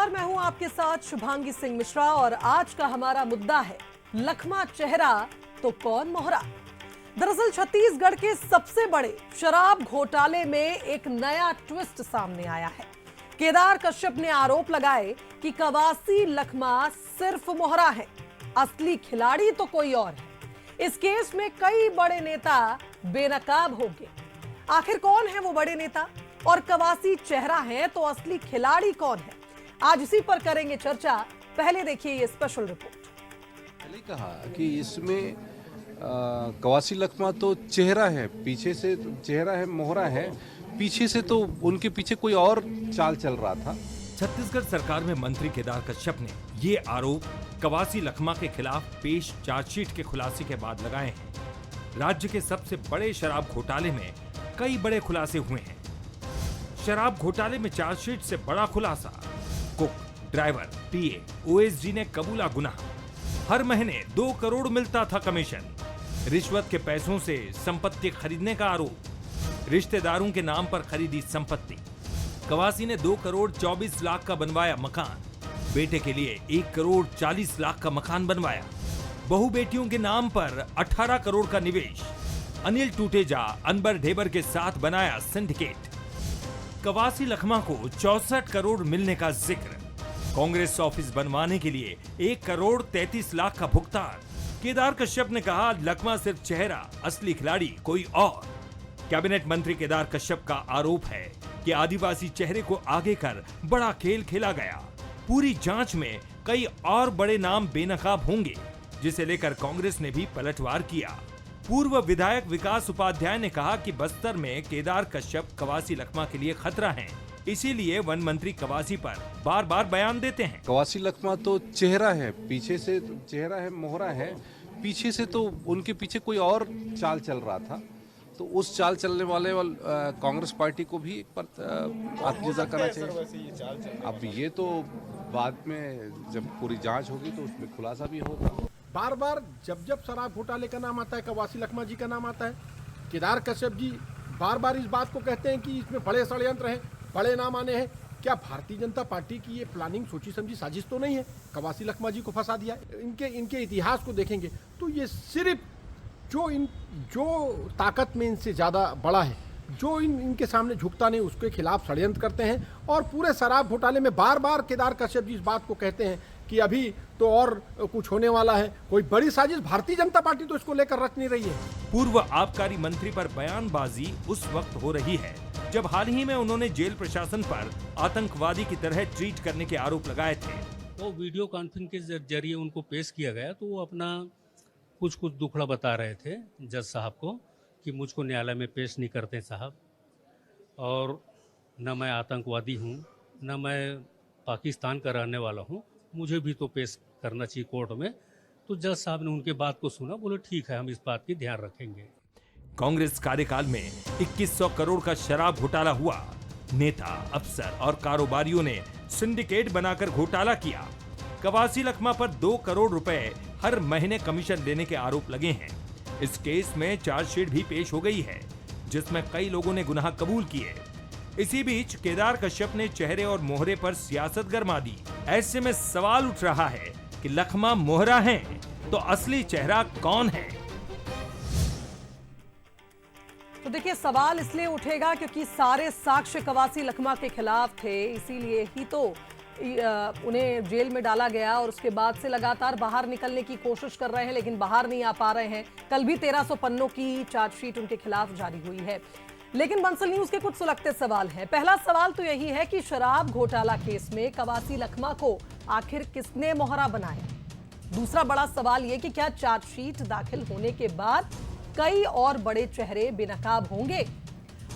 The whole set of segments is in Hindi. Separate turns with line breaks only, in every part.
नमस्कार, मैं हूं आपके साथ शुभांगी सिंह मिश्रा और आज का हमारा मुद्दा है लखमा चेहरा तो कौन मोहरा। दरअसल छत्तीसगढ़ के सबसे बड़े शराब घोटाले में एक नया ट्विस्ट सामने आया है। केदार कश्यप ने आरोप लगाए कि कवासी लखमा सिर्फ मोहरा है, असली खिलाड़ी तो कोई और है। इस केस में कई बड़े नेता बेनकाब हो गए। आखिर कौन है वो बड़े नेता और कवासी चेहरा है तो असली खिलाड़ी कौन है? आज इसी पर करेंगे चर्चा। पहले देखिए ये स्पेशल रिपोर्ट।
पहले कहा कि इसमें कवासी लखमा तो चेहरा है, पीछे से चेहरा है, मोहरा है, पीछे से तो उनके पीछे कोई और चाल चल रहा था।
छत्तीसगढ़ सरकार में मंत्री केदार कश्यप ने ये आरोप कवासी लखमा के खिलाफ पेश चार्जशीट के खुलासे के बाद लगाए हैं। राज्य के सबसे बड़े शराब घोटाले में कई बड़े खुलासे हुए हैं। शराब घोटाले में चार्जशीट से बड़ा खुलासा, कुक, ड्राइवर, पीए, ओएसडी ने कबूला गुनाह। हर महीने 2 करोड़ मिलता था कमीशन। रिश्वत के पैसों से संपत्ति खरीदने का आरोप, रिश्तेदारों के नाम पर खरीदी संपत्ति। कवासी ने 2 करोड़ 24 लाख का बनवाया मकान, बेटे के लिए 1 करोड़ 40 लाख का मकान बनवाया। बहू बेटियों के नाम पर 18 करोड़ का निवेश। अनिल टूटेजा, अनबर ढेबर के साथ बनाया सिंडिकेट। कवासी लखमा को 64 करोड़ मिलने का जिक्र। कांग्रेस ऑफिस बनवाने के लिए 1 करोड़ 33 लाख का भुगतान। केदार कश्यप ने कहा लखमा सिर्फ चेहरा, असली खिलाड़ी कोई और। कैबिनेट मंत्री केदार कश्यप का आरोप है कि आदिवासी चेहरे को आगे कर बड़ा खेल खेला गया। पूरी जांच में कई और बड़े नाम बेनकाब होंगे, जिसे लेकर कांग्रेस ने भी पलटवार किया। पूर्व विधायक विकास उपाध्याय ने कहा कि बस्तर में केदार कश्यप कवासी लखमा के लिए खतरा हैं, इसीलिए वन मंत्री कवासी पर बार बार बयान देते हैं।
कवासी लखमा तो चेहरा है, पीछे से चेहरा है, मोहरा है, पीछे से तो उनके पीछे कोई और चाल चल रहा था। तो उस चाल चलने वाले कांग्रेस पार्टी को भी एक पर आत्मजा करना चाहिए। अब ये तो बाद में जब पूरी जांच होगी तो उसमें खुलासा भी होगा।
बार बार जब शराब घोटाले का नाम आता है, कवासी लखमा जी का नाम आता है, केदार कश्यप जी बार बार इस बात को कहते हैं कि इसमें बड़े षड्यंत्र हैं, बड़े नाम आने हैं। क्या भारतीय जनता पार्टी की ये प्लानिंग, सोची समझी साजिश तो नहीं है? कवासी लखमा जी को फंसा दिया। इनके इतिहास को देखेंगे तो ये सिर्फ जो ताकत में इनसे ज़्यादा बड़ा है, जो इनके सामने झुकता नहीं, उसके खिलाफ षड्यंत्र करते हैं। और पूरे शराब घोटाले में बार बार केदार कश्यप जी इस बात को कहते हैं कि अभी तो और कुछ होने वाला है, कोई बड़ी साजिश भारतीय जनता पार्टी तो इसको लेकर रच नहीं रही है।
पूर्व आबकारी मंत्री पर बयानबाजी उस वक्त हो रही है जब हाल ही में उन्होंने जेल प्रशासन पर आतंकवादी की तरह ट्रीट करने के आरोप लगाए थे।
तो वीडियो कॉन्फ्रेंस के जरिए उनको पेश किया गया तो वो अपना कुछ दुखड़ा बता रहे थे जज साहब को कि मुझको न्यायालय में पेश नहीं करते साहब, और न मैं आतंकवादी हूँ, न मैं पाकिस्तान का रहने वाला हूँ, मुझे भी तो पेश करना चाहिए कोर्ट में। तो जज साहब ने उनके बात को सुना, बोले ठीक है, हम इस बात की ध्यान रखेंगे।
कांग्रेस कार्यकाल में 2100 करोड़ का शराब घोटाला हुआ। नेता, अफसर और कारोबारियों ने सिंडिकेट बनाकर घोटाला किया। कवासी लखमा पर 2 करोड़ रुपए हर महीने कमीशन लेने के आरोप लगे हैं। इस केस में चार्जशीट भी पेश हो गई है, जिसमें कई लोगों ने गुनाह कबूल किए। इसी बीच केदार कश्यप ने चेहरे और मोहरे पर सियासत गरमा दी। ऐसे में सवाल उठ रहा है कि लखमा मोहरा हैं तो असली चेहरा कौन है?
तो देखिए, सवाल इसलिए उठेगा क्योंकि सारे साक्ष्य कवासी लखमा के खिलाफ थे, इसीलिए ही तो उन्हें जेल में डाला गया और उसके बाद से लगातार बाहर निकलने की कोशिश कर रहे हैं, लेकिन बाहर नहीं आ पा रहे हैं। कल भी 1300 पन्नों की चार्जशीट उनके खिलाफ जारी हुई है। लेकिन बंसल न्यूज के कुछ सुलगते सवाल हैं। पहला सवाल तो यही है कि शराब घोटाला केस में कवासी लखमा को आखिर किसने मोहरा बनाया? दूसरा बड़ा सवाल यह कि क्या चार्जशीट दाखिल होने के बाद कई और बड़े चेहरे बेनकाब होंगे?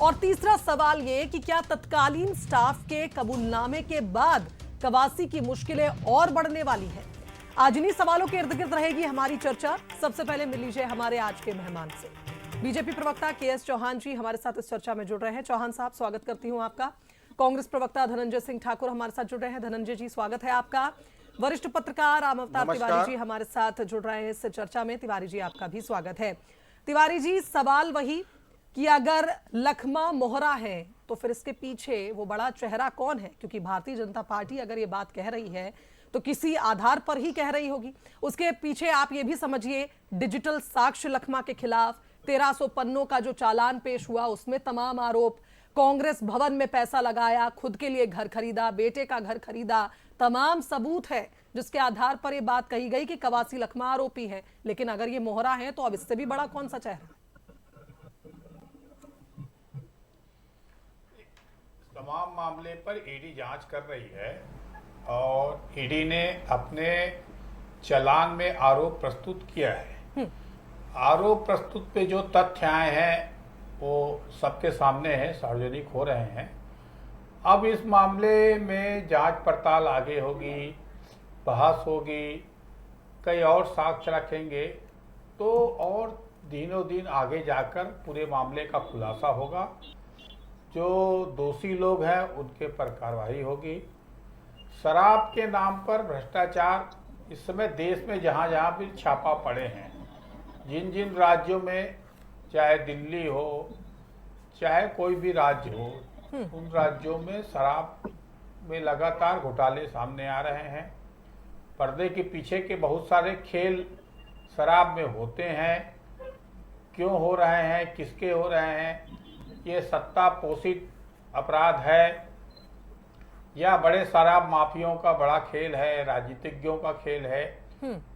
और तीसरा सवाल यह कि क्या तत्कालीन स्टाफ के कबूलनामे के बाद कवासी की मुश्किलें और बढ़ने वाली हैं? आज इन्हीं सवालों के इर्द गिर्द रहेगी हमारी चर्चा। सबसे पहले मिल लीजिए हमारे आज के मेहमान से। बीजेपी प्रवक्ता के.एस. चौहान जी हमारे साथ इस चर्चा में जुड़ रहे हैं। चौहान साहब, स्वागत करती हूं आपका। कांग्रेस प्रवक्ता धनंजय सिंह ठाकुर हमारे साथ जुड़ रहे हैं। धनंजय जी, स्वागत है आपका। वरिष्ठ पत्रकार राम अवतार तिवारी जी हमारे साथ जुड़ रहे हैं इस चर्चा में। तिवारी जी, आपका भी स्वागत है। तिवारी जी, सवाल वही, कि अगर लखमा मोहरा है तो फिर इसके पीछे वो बड़ा चेहरा कौन है, क्योंकि भारतीय जनता पार्टी अगर ये बात कह रही है तो किसी आधार पर ही कह रही होगी। उसके पीछे आप ये भी समझिए डिजिटल साक्ष्य लखमा के खिलाफ 1300 पन्नों का जो चालान पेश हुआ उसमें तमाम आरोप, कांग्रेस भवन में पैसा लगाया, खुद के लिए घर खरीदा, बेटे का घर खरीदा, तमाम सबूत है जिसके आधार पर यह बात कही गई कि कवासी लखमा आरोपी है। लेकिन अगर ये मोहरा है तो अब इससे भी बड़ा कौन सा चेहरा?
तमाम मामले पर ईडी जांच कर रही है और ईडी ने अपने चालान में आरोप प्रस्तुत किया है। आरोप प्रस्तुत पे जो तथ्य आए हैं वो सबके सामने है, सार्वजनिक हो रहे हैं। अब इस मामले में जांच पड़ताल आगे होगी, बहस होगी, कई और साक्ष्य रखेंगे तो और दिनों दिन आगे जाकर पूरे मामले का खुलासा होगा। जो दोषी लोग हैं उनके पर कार्रवाई होगी। शराब के नाम पर भ्रष्टाचार इस समय देश में जहाँ जहाँ भी छापा पड़े हैं, जिन जिन राज्यों में, चाहे दिल्ली हो चाहे कोई भी राज्य हो, उन राज्यों में शराब में लगातार घोटाले सामने आ रहे हैं। पर्दे के पीछे के बहुत सारे खेल शराब में होते हैं। क्यों हो रहे हैं, किसके हो रहे हैं, ये सत्ता पोषित अपराध है या बड़े शराब माफियों का बड़ा खेल है, राजनीतिज्ञों का खेल है।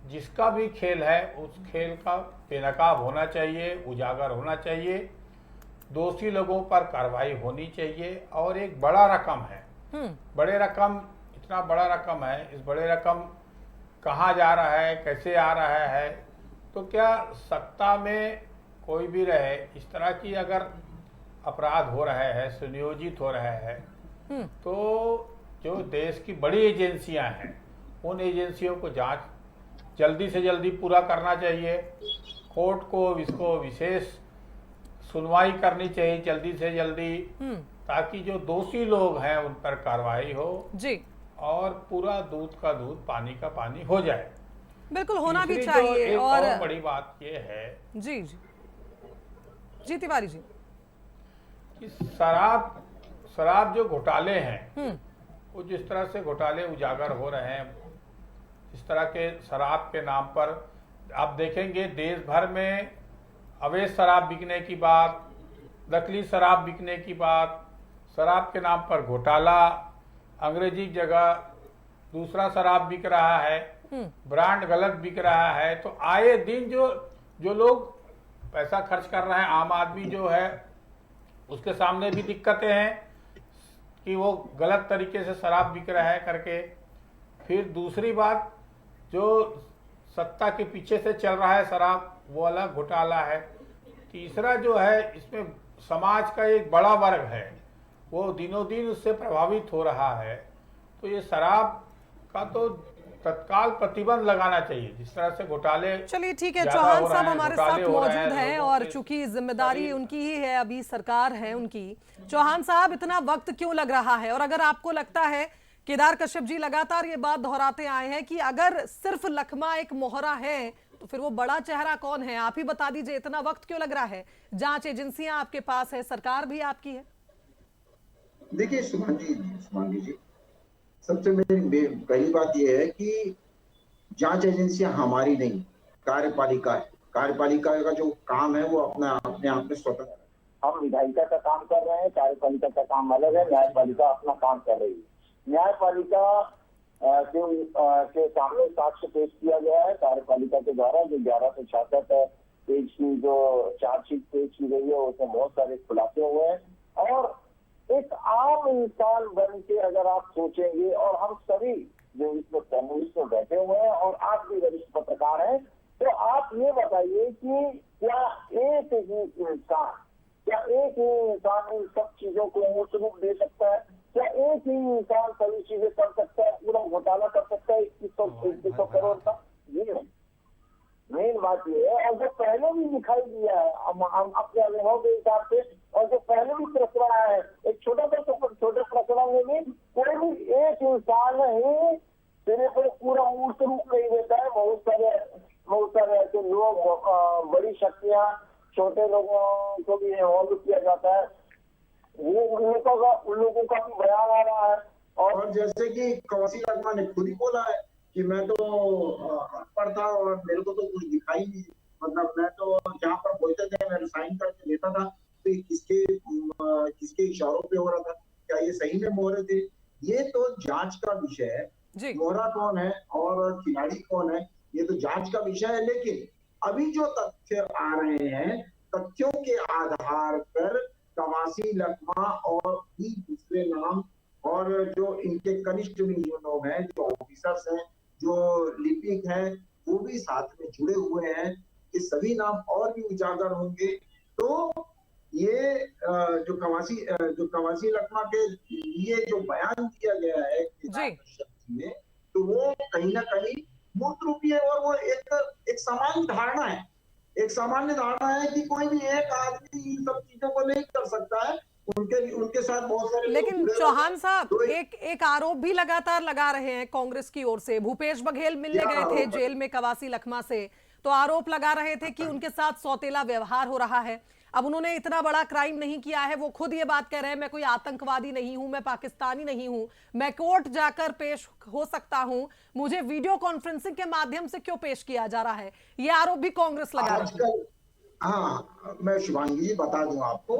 जिसका भी खेल है उस खेल का बेनकाब होना चाहिए, उजागर होना चाहिए, दोषी लोगों पर कार्रवाई होनी चाहिए। और एक बड़ा रकम है, बड़े रकम, इतना बड़ा रकम है, इस बड़े रकम कहाँ जा रहा है, कैसे आ रहा है, तो क्या सत्ता में कोई भी रहे, इस तरह की अगर अपराध हो रहे हैं, सुनियोजित हो रहे हैं, तो जो देश की बड़ी एजेंसियां हैं उन एजेंसियों को जांच जल्दी से जल्दी पूरा करना चाहिए। कोर्ट को इसको विशेष सुनवाई करनी चाहिए जल्दी से जल्दी, ताकि जो दोषी लोग हैं उन पर कार्रवाई हो जी, और पूरा दूध का दूध, पानी का पानी हो जाए।
बिल्कुल होना भी चाहिए। और
बड़ी बात ये है
जी जी जी तिवारी जी,
कि शराब जो घोटाले हैं वो जिस तरह से घोटाले उजागर हो रहे हैं, इस तरह के शराब के नाम पर आप देखेंगे देश भर में अवैध शराब बिकने की बात, नकली शराब बिकने की बात, शराब के नाम पर घोटाला, अंग्रेजी जगह दूसरा शराब बिक रहा है, ब्रांड गलत बिक रहा है। तो आए दिन जो लोग पैसा खर्च कर रहे हैं, आम आदमी जो है उसके सामने भी दिक्कतें हैं कि वो गलत तरीके से शराब बिक रहा है करके। फिर दूसरी बात, जो सत्ता के पीछे से चल रहा है शराब, वो अलग घोटाला है। तीसरा जो है, इसमें समाज का एक बड़ा वर्ग है, वो दिनों दिन उससे प्रभावित हो रहा है। तो ये शराब का तो तत्काल प्रतिबंध लगाना चाहिए, जिस तरह से घोटाले।
चलिए ठीक है, चौहान साहब हमारे साथ मौजूद हैं और चूंकि जिम्मेदारी उनकी ही है, अभी सरकार है उनकी। चौहान साहब, इतना वक्त क्यों लग रहा है? और अगर आपको लगता है, केदार कश्यप जी लगातार ये बात दोहराते आए हैं कि अगर सिर्फ लखमा एक मोहरा है तो फिर वो बड़ा चेहरा कौन है? आप ही बता दीजिए, इतना वक्त क्यों लग रहा है? जांच एजेंसियां आपके पास है, सरकार भी आपकी है।
देखिए शुभांगी जी, सबसे मेरी पहली बात यह है कि जांच एजेंसियां हमारी नहीं, कार्यपालिका है। कार्यपालिका का जो काम है वो अपने आप में स्वतंत्र है।
हम विधायिका का काम कर रहे हैं, कार्यपालिका का काम अलग है, न्यायपालिका अपना काम कर रही है। न्यायपालिका के सामने साक्ष्य पेश किया गया है कार्यपालिका के द्वारा, जो 1166 पेज की जो चार्जशीट पेश की गई है उसमें बहुत सारे खुलासे हुए हैं। और एक आम इंसान बन के अगर आप सोचेंगे, और हम सभी जो इसमें पैनलिस्ट में बैठे हुए हैं और आप भी वरिष्ठ पत्रकार हैं, तो आप ये बताइए कि क्या एक ही इंसान इन सब चीजों को मूर्त रूप दे सकता है? क्या एक ही इंसान सभी चीजें कर सकता है, पूरा घोटाला कर सकता है 2100 करोड़ का? ये नहीं, मेन बात ये है। और जो पहले भी दिखाई दिया है हम अपने अनुभव के हिसाब से, और जो पहले भी प्रकरण आया है, एक छोटे प्रकरण में भी कोई भी एक इंसान ही सिरे पर पूरा मूर्त रूप नहीं देता है। बहुत सारे ऐसे लोग, बड़ी शक्तियां छोटे लोगों को भी इन्वॉल्व किया जाता है, वो उन लोगों का भी बयान आ रहा है।
और जैसे कि कवासी लखमा ने खुद ही बोला है कि मैं तो अनपढ़ था और मेरे को तो कुछ दिखाई नहीं, मतलब मैं तो जहाँ पर बोलते थे मैं साइन करके देता था तो किसके इशारों पे हो रहा था, क्या ये सही में मोहरे थे? ये तो जांच का विषय है, मोहरा कौन है और खिलाड़ी कौन है ये तो जांच का विषय है। लेकिन अभी जो तथ्य आ रहे हैं, तथ्यों के आधार पर कवासी लखमा और भी दूसरे नाम और जो इनके कनिष्ठ भी लोग हैं, जो ऑफिसर्स हैं, जो लिपिक हैं, वो भी साथ में जुड़े हुए हैं, ये सभी नाम और भी उजागर होंगे। तो ये जो कवासी लखमा के लिए जो बयान दिया गया है में, तो वो कहीं ना कहीं मूर्त रूपी है और वो एक सामान्य धारणा है, एक सामान्य धारणा है कि कोई भी एक आदमी इन सब चीजों को नहीं कर सकता है, उनके साथ बहुत सारे।
लेकिन चौहान साहब एक आरोप भी लगातार लगा रहे हैं कांग्रेस की ओर से। भूपेश बघेल मिलने गए थे जेल में कवासी लखमा से, तो आरोप लगा रहे थे कि उनके साथ सौतेला व्यवहार हो रहा है। अब उन्होंने इतना बड़ा क्राइम नहीं किया है, वो खुद ये बात कह रहे हैं मैं कोई आतंकवादी नहीं हूं, मैं पाकिस्तानी नहीं हूं, मैं कोर्ट जाकर पेश हो सकता हूं, मुझे वीडियो कॉन्फ्रेंसिंग के माध्यम से क्यों पेश किया जा रहा है? ये आरोप भी कांग्रेस लगा रही है।
हाँ, मैं शुभांगी जी बता दूं आपको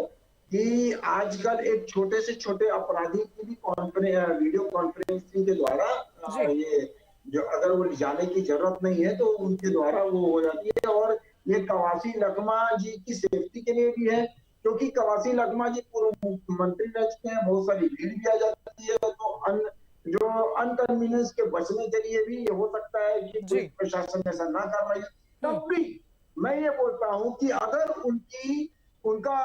कि आजकल एक छोटे से छोटे अपराधी की भी वीडियो कॉन्फ्रेंसिंग के द्वारा ये जो अगर वो जाने की जरूरत नहीं है तो उनके द्वारा वो हो जाती है। और ये कवासी लखमा जी की सेफ्टी के लिए भी है, क्योंकि कवासी लखमा जी पूर्व मुख्यमंत्री रह चुके हैं, बहुत सारी भीड़ भी आ जाती है, तो जो अनकन्वीनियंस के बचने के लिए भी ये हो सकता है कि पुलिस प्रशासन ऐसा ना कर रही है। तब भी मैं ये बोलता हूँ कि अगर उनका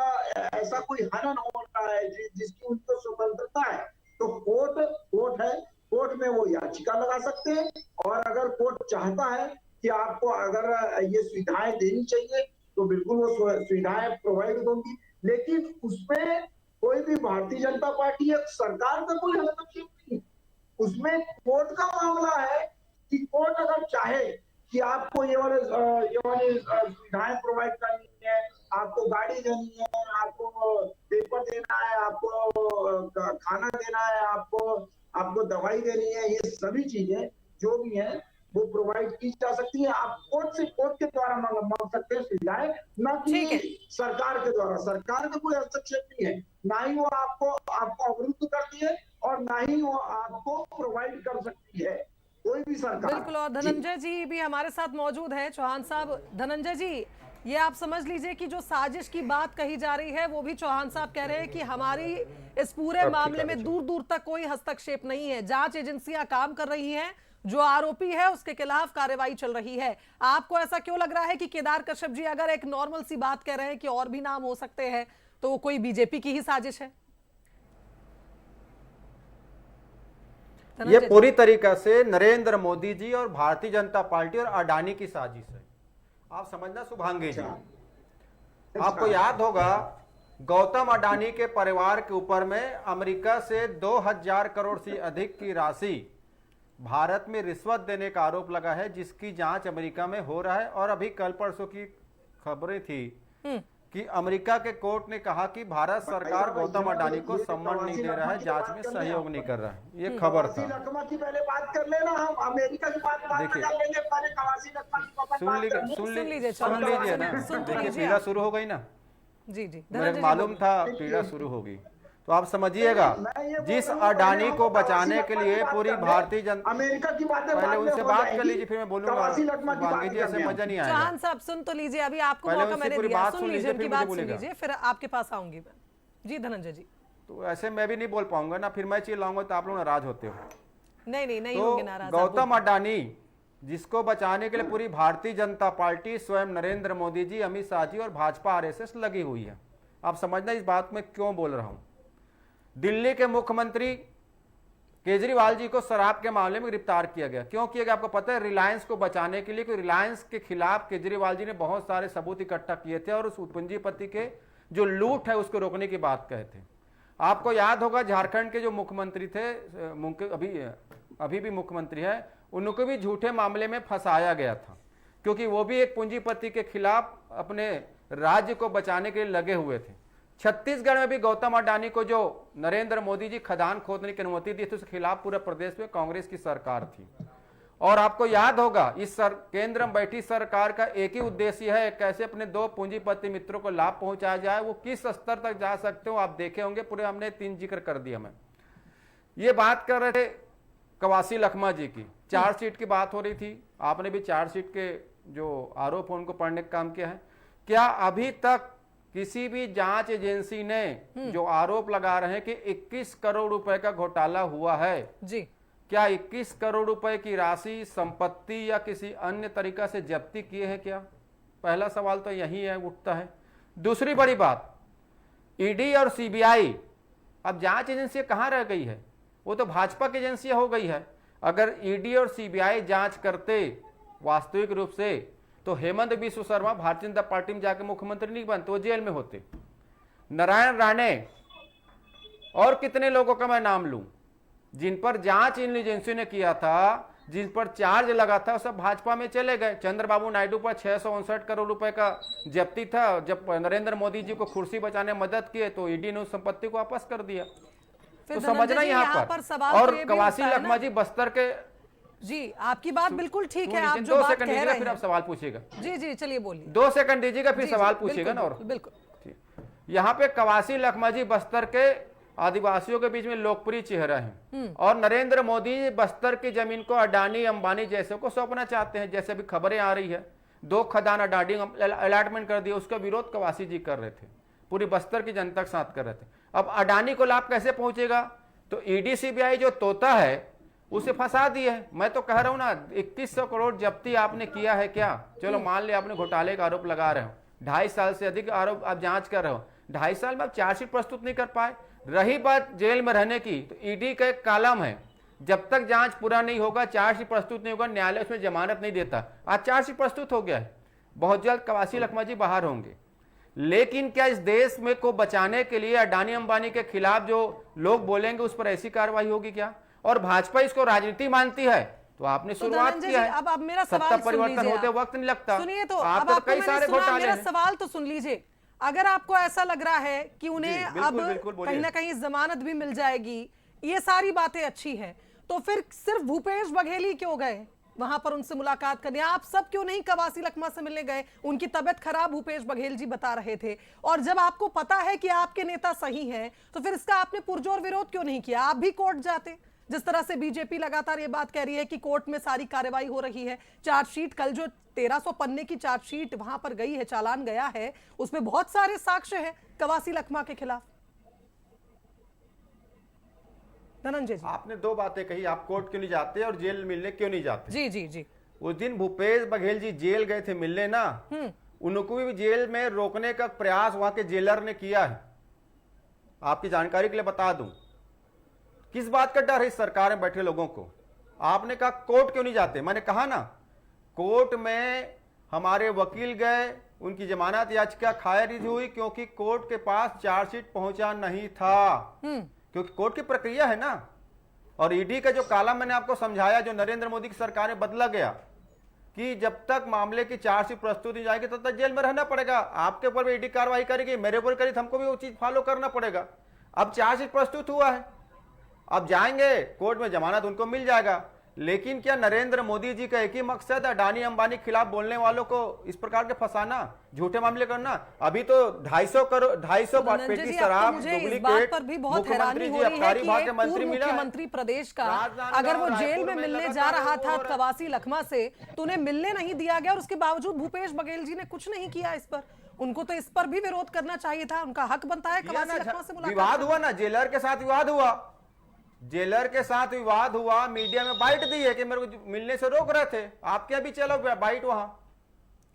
ऐसा कोई हनन हो रहा है जिसकी उनको स्वतंत्रता है, तो कोर्ट है, कोर्ट में वो याचिका लगा सकते हैं। और अगर कोर्ट चाहता है कि आपको अगर ये सुविधाएं देनी चाहिए तो बिल्कुल वो सुविधाएं प्रोवाइड होंगी, लेकिन उसमें कोई भी भारतीय जनता पार्टी या सरकार का कोई हस्तक्षेप नहीं। उसमें कोर्ट का मामला है कि कोर्ट अगर चाहे कि आपको ये वाले सुविधाएं प्रोवाइड करनी है, आपको गाड़ी देनी है, आपको पेपर देना है, आपको खाना देना है, आपको दवाई देनी है, ये सभी चीजें जो भी हैं वो प्रोवाइड की जा सकती है। आप कोर्ट के द्वारा मांग सकते हैं सुविधाएं, ना कि सरकार के द्वारा। सरकार का कोई हस्तक्षेप नहीं है, ना ही वो आपको अवरुद्ध करती है और ना ही वो आपको प्रोवाइड कर सकती है कोई भी सरकार।
बिल्कुल। और धनंजय जी भी हमारे साथ मौजूद है। चौहान साहब, धनंजय जी ये आप समझ लीजिए कि जो साजिश की बात कही जा रही है वो भी चौहान साहब कह रहे हैं कि हमारी इस पूरे मामले में दूर दूर तक कोई हस्तक्षेप नहीं है, जांच एजेंसियां काम कर रही हैं, जो आरोपी है उसके खिलाफ कार्रवाई चल रही है। आपको ऐसा क्यों लग रहा है कि केदार कश्यप जी अगर एक नॉर्मल सी बात कह रहे हैं कि और भी नाम हो सकते हैं, तो वो कोई बीजेपी की ही साजिश है?
ये पूरी तरीके से नरेंद्र मोदी जी और भारतीय जनता पार्टी और अडानी की साजिश है। आप समझना शुभांगी जी, आपको याद होगा गौतम अडानी के परिवार के ऊपर में अमेरिका से 2000 करोड़ से अधिक की राशि भारत में रिश्वत देने का आरोप लगा है, जिसकी जांच अमेरिका में हो रहा है। और अभी कल परसों की खबरें थी कि अमेरिका के कोर्ट ने कहा कि भारत सरकार गौतम अडानी को सम्मान नहीं दे रहा है, जांच में सहयोग नहीं कर रहा है। ये खबर था।
की पहले बात कर लेना, हम अमेरिका की बात
देखिए सुन लीजिए ना, देखिए पीड़ा शुरू हो गई ना
जी जी,
मुझे मालूम था पीड़ा शुरू होगी। तो आप समझिएगा, जिस अडानी को बचाने के लिए पूरी भारतीय जनता,
अमेरिका की बातें
पहले उनसे बात कर लीजिए फिर मैं बोलूंगा। जी ऐसे मजा नहीं आएगा।
चौहान साहब सुन तो लीजिए, अभी आपको मौका मैंने दिया, सुन लीजिए उनकी बात, सुन लीजिए, फिर आपके पास आऊंगी मैं। जी धनंजय जी।
तो ऐसे मैं भी नहीं बोल पाऊंगा ना, फिर मैं चिल्लाऊंगा तो आप लोग नाराज होते हो।
नहीं होंगे नाराज।
गौतम अडानी जिसको बचाने के लिए पूरी भारतीय जनता पार्टी, स्वयं नरेंद्र मोदी जी, अमित शाह जी और भाजपा आरएसएस लगी हुई है। आप समझना इस बात में क्यों बोल रहा हूं। दिल्ली के मुख्यमंत्री केजरीवाल जी को शराब के मामले में गिरफ्तार किया गया। क्यों किया गया आपको पता है? रिलायंस को बचाने के लिए, क्योंकि रिलायंस के खिलाफ केजरीवाल जी ने बहुत सारे सबूत इकट्ठा किए थे और उस पूंजीपति के जो लूट है उसको रोकने की बात कहे थे। आपको याद होगा झारखंड के जो मुख्यमंत्री थे, अभी भी मुख्यमंत्री है, उनको भी झूठे मामले में फंसाया गया था। क्योंकि वो भी एक पूंजीपति के खिलाफ अपने राज्य को बचाने के लिए लगे हुए थे। छत्तीसगढ़ में भी गौतम अडानी को जो नरेंद्र मोदी जी खदान खोदने की अनुमति दी थी, उसके खिलाफ पूरे प्रदेश में कांग्रेस की सरकार थी। और आपको याद होगा इस केंद्र में बैठी सरकार का एक ही उद्देश्य है, कैसे अपने दो पूंजीपति मित्रों को लाभ पहुंचाया जाए। वो किस स्तर तक जा सकते हो आप देखे होंगे, पूरे हमने 3 जिक्र कर दिया। मैं ये बात कर रहे थे कवासी लखमा जी की, चार्जशीट की बात हो रही थी। आपने भी चार्जशीट के जो आरोप है उनको पढ़ने का काम किया है। क्या अभी तक किसी भी जांच एजेंसी ने जो आरोप लगा रहे हैं कि 21 करोड़ रुपए का घोटाला हुआ है
जी,
क्या 21 करोड़ रुपए की राशि संपत्ति या किसी अन्य तरीका से जब्ती किए हैं क्या? पहला सवाल तो यही है, उठता है। दूसरी बड़ी बात, ईडी और सीबीआई अब जांच एजेंसी कहां रह गई है? वो तो भाजपा की एजेंसी हो गई है। अगर ईडी और सीबीआई जांच करते वास्तविक रूप से तो हेमंत बिस्व शर्मा भारतीय जनता पार्टी में जाके मुख्यमंत्री नहीं बनते, वो जेल में होते। नारायण राणे और कितने लोगों का मैं नाम लूं जिन पर जांच इन एजेंसी ने किया था, जिन पर चार्ज लगा था, सब भाजपा में चले गए। चंद्रबाबू नायडू पर 659 करोड़ रुपए का जब्ती था। जब नरेंद्र मोदी जी को कुर्सी बचाने में मदद किए तो ईडी ने उस संपत्ति को वापस कर दिया। तो समझना यहाँ पर
सवाल
और
तो ये भी
कवासी
उठता है
लखमा जी बस्तर के
जी, आपकी बात बिल्कुल ठीक है। आप जो
2
बात
सेकंड
कह
दीजिएगा
रहे
फिर आप
हैं
सवाल पूछिएगा।
जी जी, चलिए बोलिए।
2 सेकंड दीजिएगा फिर
जी,
सवाल
जी,
पूछिएगा ना। और
बिल्कुल
यहाँ पे कवासी लखमा जी बस्तर के आदिवासियों के बीच में लोकप्रिय चेहरा है और नरेंद्र मोदी बस्तर की जमीन को अडानी अंबानी जैसे को सौंपना चाहते हैं। जैसे अभी खबरें आ रही है 2 खदान अडानी अलॉटमेंट कर दिया, उसका विरोध कवासी जी कर रहे थे, पूरी बस्तर की जनता के साथ कर रहे थे। अब अडानी को लाभ कैसे पहुंचेगा? तो ईडी सीबीआई जो तोता है उसे फंसा दिया है। मैं तो कह रहा हूं ना, 2100 करोड़ जब्ती आपने किया है क्या? चलो मान लिया आपने घोटाले का आरोप लगा रहे हो, 2.5 साल से अधिक आरोप आप जांच कर रहे हो, 2.5 साल में आप चार्जशीट प्रस्तुत नहीं कर पाए। रही बात जेल में रहने की, तो ईडी का एक कॉलम है, जब तक जांच पूरा नहीं होगा, चार्जशीट प्रस्तुत नहीं होगा, न्यायालय उसमें जमानत नहीं देता। आज चार्जशीट प्रस्तुत हो गया है, बहुत जल्द कवासी लखमा जी बाहर होंगे। लेकिन क्या इस देश में को बचाने के लिए अडानी अंबानी के खिलाफ जो लोग बोलेंगे उस पर ऐसी कार्रवाई होगी क्या? और भाजपा इसको राजनीति मानती है, तो आपने शुरुआत किया है।
अब मेरा
सत्ता
सवाल
परिवर्तन होते वक्त नहीं लगता।
सुनिए तो
आप तो कई सारे घोटाले
मेरा
हैं।
सवाल तो सुन लीजिए। अगर आपको ऐसा लग रहा है कि उन्हें अब कहीं ना कहीं जमानत भी मिल जाएगी, ये सारी बातें अच्छी हैं, तो फिर सिर्फ भूपेश बघेल ही क्यों गए वहां पर उनसे मुलाकात करने? आप सब क्यों नहीं कवासी लखमा से मिलने गए? उनकी तबीयत खराब भूपेश बघेल जी बता रहे थे, और जब आपको पता है कि आपके नेता सही हैं, तो फिर इसका आपने पुरजोर विरोध क्यों नहीं किया? आप भी कोर्ट जाते। जिस तरह से बीजेपी लगातार ये बात कह रही है कि कोर्ट में सारी कार्रवाई हो रही है, चार्जशीट कल जो 1300 पन्ने की चार्जशीट वहां पर गई है, चालान गया है, उसमें बहुत सारे साक्ष्य हैं कवासी लखमा के खिलाफ। धनंजय जी,
आपने 2 बातें कही, आप कोर्ट क्यों नहीं जाते और जेल मिलने क्यों नहीं जाते?
जी जी जी,
उस दिन भूपेश बघेल जी जेल गए थे मिलने ना, उनको भी जेल में रोकने का प्रयास वहां के जेलर ने किया है। आपकी जानकारी के लिए बता दूं, किस बात का डर है इस सरकार में बैठे लोगों को? आपने कहा कोर्ट क्यों नहीं जाते, मैंने कहा ना, कोर्ट में हमारे वकील गए, उनकी जमानत याचिका खारिज हुई क्योंकि कोर्ट के पास चार्जशीट पहुंचा नहीं था, क्योंकि कोर्ट की प्रक्रिया है ना। और ईडी का जो कालम मैंने आपको समझाया, जो नरेंद्र मोदी की सरकार में बदला गया कि जब तक मामले की चार्जशीट प्रस्तुत नहीं जाएगी तब तक जेल में रहना पड़ेगा। आपके ऊपर भी ईडी कार्रवाई करेगी, मेरे ऊपर करी, हमको भी वो चीज फॉलो करना पड़ेगा। अब चार्जशीट प्रस्तुत हुआ है, अब जाएंगे कोर्ट में, जमानत उनको मिल जाएगा। लेकिन क्या नरेंद्र मोदी जी का एक ही मकसद है, अडानी अंबानी के खिलाफ बोलने वालों को इस प्रकार के फंसाना, झूठे मामले करना? अभी तो 250 करोड़ 250 पेटी शराब
डुप्लीकेट पर भी बहुत हैरानी हो रही है कि एक पूर्व मुख्यमंत्री प्रदेश का अगर वो जेल में मिलने जा रहा था कवासी लखमा से, तो उन्हें मिलने नहीं दिया गया, और उसके बावजूद भूपेश बघेल जी ने कुछ नहीं किया इस पर। उनको तो इस पर भी विरोध करना चाहिए था, उनका हक बनता है कवासी लखमा से मुलाकात।
विवाद हुआ ना, जेलर के साथ विवाद हुआ, जेलर के साथ विवाद हुआ, मीडिया में बाइट दी है कि मेरे को मिलने से रोक रहे थे। आपके भी चला बाइट, वहां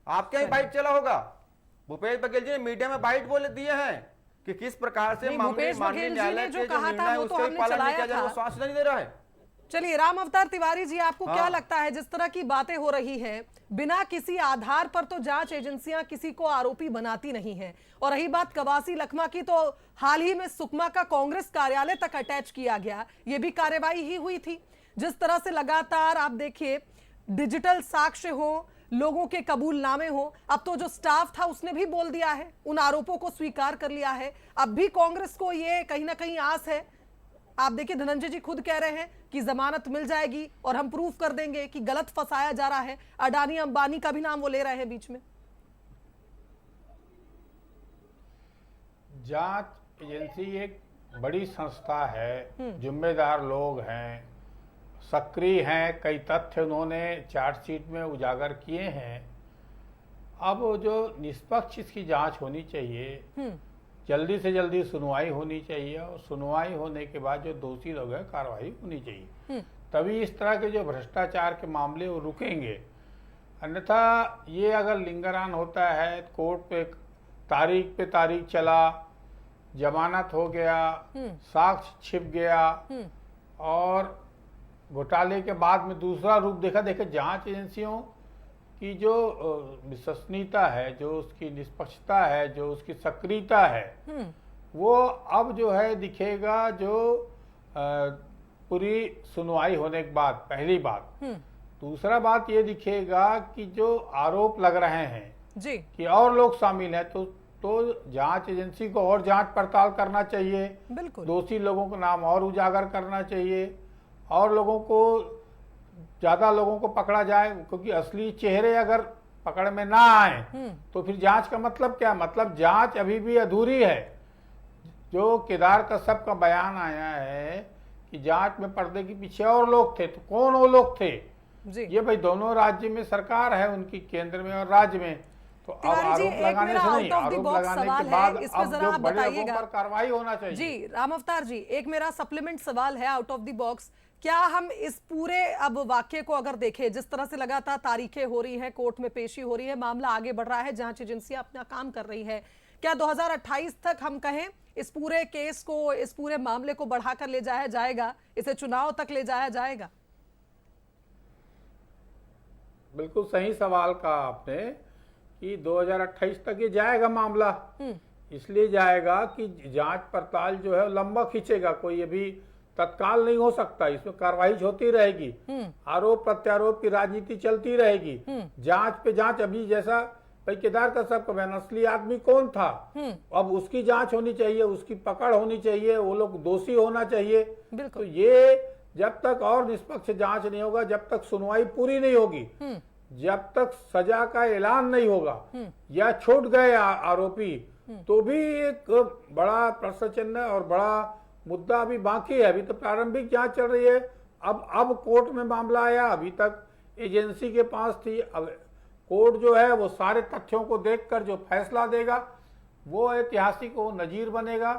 आपके ही बाइट चला होगा। भूपेश बघेल जी ने मीडिया में बाइट बोले दिए हैं कि किस प्रकार से माननीय न्यायालय के जो निर्णय है उसका पालन नहीं किया जा रहा, वो स्वास्थ्य नहीं दे रहा है।
चलिए राम अवतार तिवारी जी, आपको क्या लगता है, जिस तरह की बातें हो रही हैं, बिना किसी आधार पर तो जांच एजेंसियां किसी को आरोपी बनाती नहीं हैं, और रही बात कवासी लखमा की, तो हाल ही में सुकमा का कांग्रेस कार्यालय तक अटैच किया गया, ये भी कार्रवाई ही हुई थी। जिस तरह से लगातार आप देखिए डिजिटल साक्ष्य हो, लोगों के कबूलनामे हो। अब तो जो स्टाफ था उसने भी बोल दिया है, उन आरोपों को स्वीकार कर लिया है। अब भी कांग्रेस को ये कहीं ना कहीं आस है। आप देखिए धनंजय जी खुद कह रहे हैं कि जमानत मिल जाएगी और हम प्रूफ कर देंगे कि गलत फंसाया जा रहा है। अडानी अंबानी का भी नाम वो ले रहे हैं बीच में।
जांच एजेंसी एक बड़ी संस्था है, जिम्मेदार लोग हैं, सक्रिय हैं, कई तथ्य उन्होंने चार्जशीट में उजागर किए हैं। अब जो निष्पक्ष इसकी जांच होनी चाहिए, जल्दी से जल्दी सुनवाई होनी चाहिए और सुनवाई होने के बाद जो दोषी लोग हैं कार्रवाई होनी चाहिए, तभी इस तरह के जो भ्रष्टाचार के मामले वो रुकेंगे। अन्यथा ये अगर लिंगरान होता है, कोर्ट पे तारीख चला, जमानत हो गया, साक्ष्य छिप गया और घोटाले के बाद में दूसरा रूप देखा जांच एजेंसियों की जो विश्वसनीयता है, जो उसकी निष्पक्षता है, जो उसकी सक्रियता है, वो अब जो है दिखेगा जो पूरी सुनवाई होने के बाद। पहली बात। दूसरा बात ये दिखेगा कि जो आरोप लग रहे हैं
जी
कि और लोग शामिल हैं, तो जांच एजेंसी को और जांच पड़ताल करना चाहिए,
बिल्कुल।
दोषी लोगों का नाम और उजागर करना चाहिए और लोगों को ज्यादा लोगों को पकड़ा जाए, क्योंकि असली चेहरे अगर पकड़ में ना आए तो फिर जांच का मतलब क्या? मतलब जांच अभी भी अधूरी है। जो केदार कश्यप का बयान आया है कि जांच में पर्दे के पीछे और लोग थे, तो कौन वो लोग थे? ये भाई दोनों राज्य में सरकार है उनकी, केंद्र में और राज्य में, तो अब आरोप लगाने से नहीं, आरोप लगाने के बाद अब जो बड़े लोगों पर कार्रवाई होना चाहिए।
जी राम अवतार जी, एक मेरा सप्लीमेंट सवाल है आउट ऑफ द बॉक्स। क्या हम इस पूरे अब वाक्य को अगर देखें, जिस तरह से लगातार तारीखें हो रही हैं, कोर्ट में पेशी हो रही है, मामला आगे बढ़ रहा है, जांच एजेंसियां अपना काम कर रही है, क्या 2028 तक हम कहें इस पूरे केस को, इस पूरे मामले को बढ़ाकर ले जाया जाएगा, इसे चुनाव तक ले जाया जाएगा?
बिल्कुल सही सवाल कहा आपने कि 2028 तक ये जाएगा मामला। इसलिए जाएगा कि जांच पड़ताल जो है लंबा खींचेगा, कोई अभी तत्काल नहीं हो सकता, इसमें कार्रवाई होती रहेगी, आरोप प्रत्यारोप की राजनीति चलती रहेगी, जांच पे जांच। अभी जैसा भाई केदार कश्यप का बयान, असली आदमी कौन था, अब उसकी जांच होनी चाहिए, उसकी पकड़ होनी चाहिए, वो लोग दोषी होना चाहिए। तो ये जब तक और निष्पक्ष जांच नहीं होगा, जब तक सुनवाई पूरी नहीं होगी, जब तक सजा का ऐलान नहीं होगा या छूट गए आरोपी, तो भी एक बड़ा प्रश्न चिन्ह और बड़ा मुद्दा अभी बाकी है। अभी तो प्रारंभिक जांच चल रही है, अब कोर्ट में मामला आया, अभी तक एजेंसी के पास थी। अब कोर्ट जो है वो सारे तथ्यों को देखकर जो फैसला देगा वो ऐतिहासिक, वो नजीर बनेगा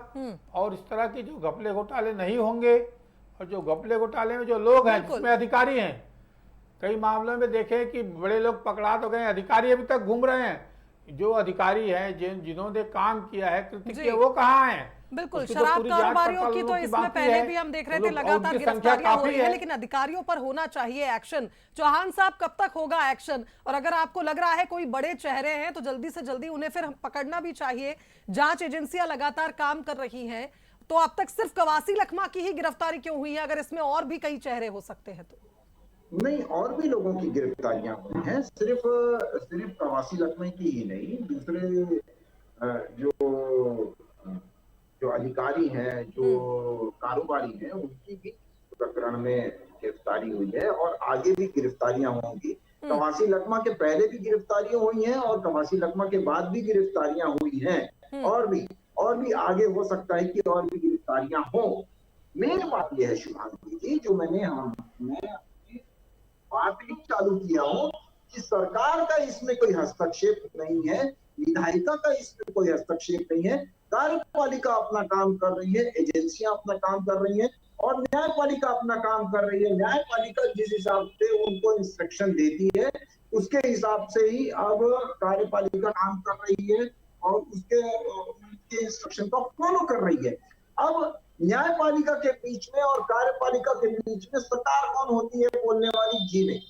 और इस तरह के जो घपले घोटाले नहीं होंगे। और जो घपले घोटाले में जो लोग हैं, जिसमें अधिकारी हैं, कई मामलों में देखें कि बड़े लोग पकड़ा तो गए, अधिकारी अभी तक घूम रहे हैं। जो अधिकारी हैं, जिन्होंने काम किया है, कृत्य किया, वो कहाँ हैं?
बिल्कुल, शराब कारोबारियों की तो इसमें पहले भी हम देख रहे थे लगातार गिरफ्तारियां हो रही है, लेकिन अधिकारियों पर होना चाहिए एक्शन। चौहान साहब, कब तक होगा एक्शन? और अगर आपको लग रहा है कोई बड़े चेहरे हैं तो जल्दी से जल्दी उन्हें फिर पकड़ना भी चाहिए। जांच एजेंसियां लगातार काम कर रही हैं, तो अब तक सिर्फ कवासी लखमा की ही गिरफ्तारी क्यों हुई है? अगर इसमें और भी कई चेहरे हो सकते हैं तो?
नहीं, और भी लोगों की गिरफ्तारियां हुई हैं, सिर्फ कवासी लखमा की ही नहीं, दूसरे जो अधिकारी हैं, जो कारोबारी हैं, उनकी भी प्रकरण में गिरफ्तारी हुई है और आगे भी गिरफ्तारियां होंगी। कवासी लखमा के पहले भी गिरफ्तारियां हुई हैं और कवासी लखमा के बाद भी गिरफ्तारियां हुई हैं, और भी आगे हो सकता है कि और भी गिरफ्तारियां हो। मेन बात यह है शुभांगी जी, जो मैं बात ही चालू किया हूं कि सरकार का इसमें कोई हस्तक्षेप नहीं है, विधायिका का इसमें कोई हस्तक्षेप नहीं है, कार्यपालिका अपना काम कर रही है, एजेंसियां अपना काम कर रही हैं और न्यायपालिका अपना काम कर रही है। न्यायपालिका जिस हिसाब से उनको इंस्ट्रक्शन देती है, उसके हिसाब से ही अब कार्यपालिका काम कर रही है और उसके इंस्ट्रक्शन को फॉलो कर रही है। अब न्यायपालिका के बीच में और कार्यपालिका के बीच में सरकार कौन होती है बोलने वाली? जी नहीं,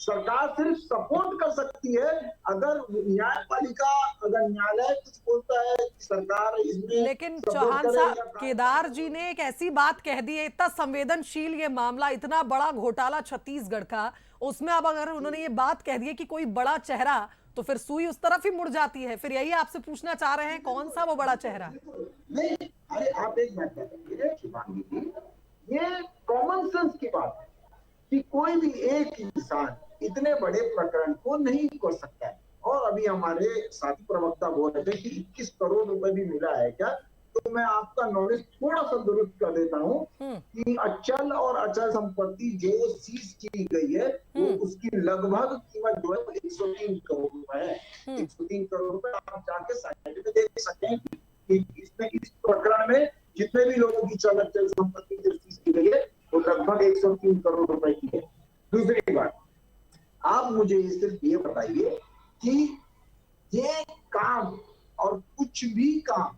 सरकार सिर्फ सपोर्ट कर सकती है। अगर न्यायपालिका अगर न्यायालय कुछ बोलता है कि सरकार इसमें
लेकिन
सपोर्ट
चौहान
करे
साहब,
या
केदार जी ने एक ऐसी बात कह दी है, इतना संवेदनशील ये मामला, इतना बड़ा घोटाला छत्तीसगढ़ का, उसमें अब अगर उन्होंने ये बात कह दी है कि कोई बड़ा चेहरा, तो फिर सुई उस तरफ ही मुड़ जाती है। फिर यही आपसे पूछना चाह रहे हैं, कौन सा वो बड़ा चेहरा?
नहीं, अरे आप एक बात बताइए शिवांगी जी, ये कॉमन सेंस की बात है कि कोई भी एक इंसान इतने बड़े प्रकरण को नहीं कर सकता है। और अभी हमारे साथी प्रवक्ता बोल रहे थे कि 21 करोड़ रुपए भी मिला है क्या, तो मैं आपका नॉलेज थोड़ा सा दुरुस्त कर देता हूँ कि अचल और अचल संपत्ति जो सीज की गई है वो उसकी लगभग कीमत जो है 103 करोड़ रुपए है। 103 करोड़ रुपए आप जाके साइट पे देख सकते हैं कि इसमें इस प्रकरण में जितने भी लोगों की चल अचल संपत्ति जो सीज की गई है वो लगभग 103 करोड़ रुपए की है। दूसरी बात, आप मुझे सिर्फ ये बताइए कि ये काम और कुछ भी काम,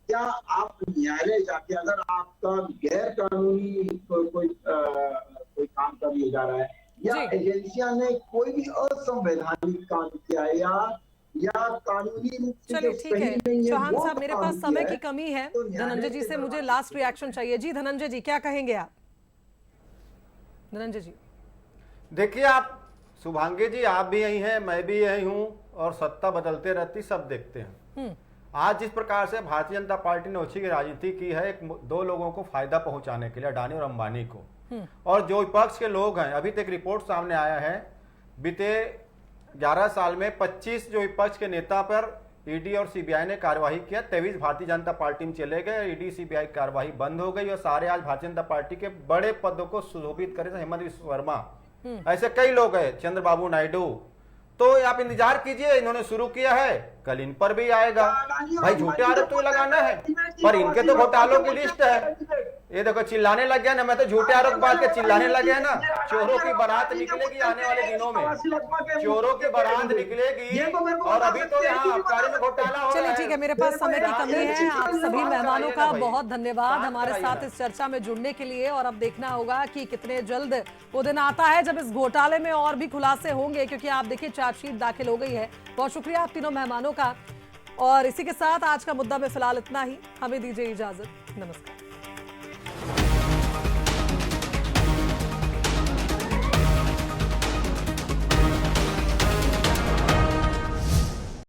क्या आप न्यायालय जाके अगर आपका गैर कानूनी कोई काम कर लिया जा रहा है या एजेंसियां ने कोई भी असंवैधानिक काम किया है या कानूनी रूप से
चलिए ठीक है चौहान साहब, मेरे पास समय की कमी है, धनंजय जी से मुझे लास्ट रिएक्शन चाहिए। जी धनंजय जी, क्या कहेंगे आप? धनंजय जी
देखिए, आप शुभांगी जी, आप भी यही हैं, मैं भी यही हूं, और सत्ता बदलते रहती, सब देखते हैं। आज जिस प्रकार से भारतीय जनता पार्टी ने ओछी की राजनीति की है, एक दो लोगों को फायदा पहुंचाने के लिए, अडानी और अंबानी को, और जो विपक्ष के लोग हैं, अभी तक रिपोर्ट सामने आया है, बीते 11 साल में 25 जो विपक्ष के नेता पर ईडी और सीबीआई ने कार्रवाई किया, 23 भारतीय जनता पार्टी में चले गए, ईडी सीबीआई कार्रवाई बंद हो गई, और सारे आज भारतीय जनता पार्टी के बड़े पदों को सुशोभित करे, हेमंत विश्व शर्मा, ऐसे कई लोग हैं, चंद्रबाबू नायडू। तो आप इंतजार कीजिए, इन्होंने शुरू किया है, कल इन पर भी आएगा। भाई झूठे आरोप तो लगाना है, पर इनके तो घोटालों की लिस्ट है। ये देखो चिल्लाने लग गया ना, मैं तो झूठे आरोप बात के चिल्लाने लग गया ना। चोरों की बारात निकलेगी आने वाले दिनों में, चोरों की बारात निकलेगी, और अभी तो यहाँ आबकारी में घोटाला हो रहा है।
चलिए ठीक है, मेरे पास समय की कमी है। आप सभी मेहमानों का बहुत धन्यवाद हमारे साथ इस चर्चा में जुड़ने के लिए, और अब देखना होगा कि कितने जल्द वो दिन आता है जब इस घोटाले में और भी खुलासे होंगे, क्योंकि आप देखिए चार्जशीट दाखिल हो गई है। बहुत शुक्रिया आप तीनों मेहमानों का, और इसी के साथ आज का मुद्दा में फिलहाल इतना ही। हमें दीजिए इजाजत, नमस्कार।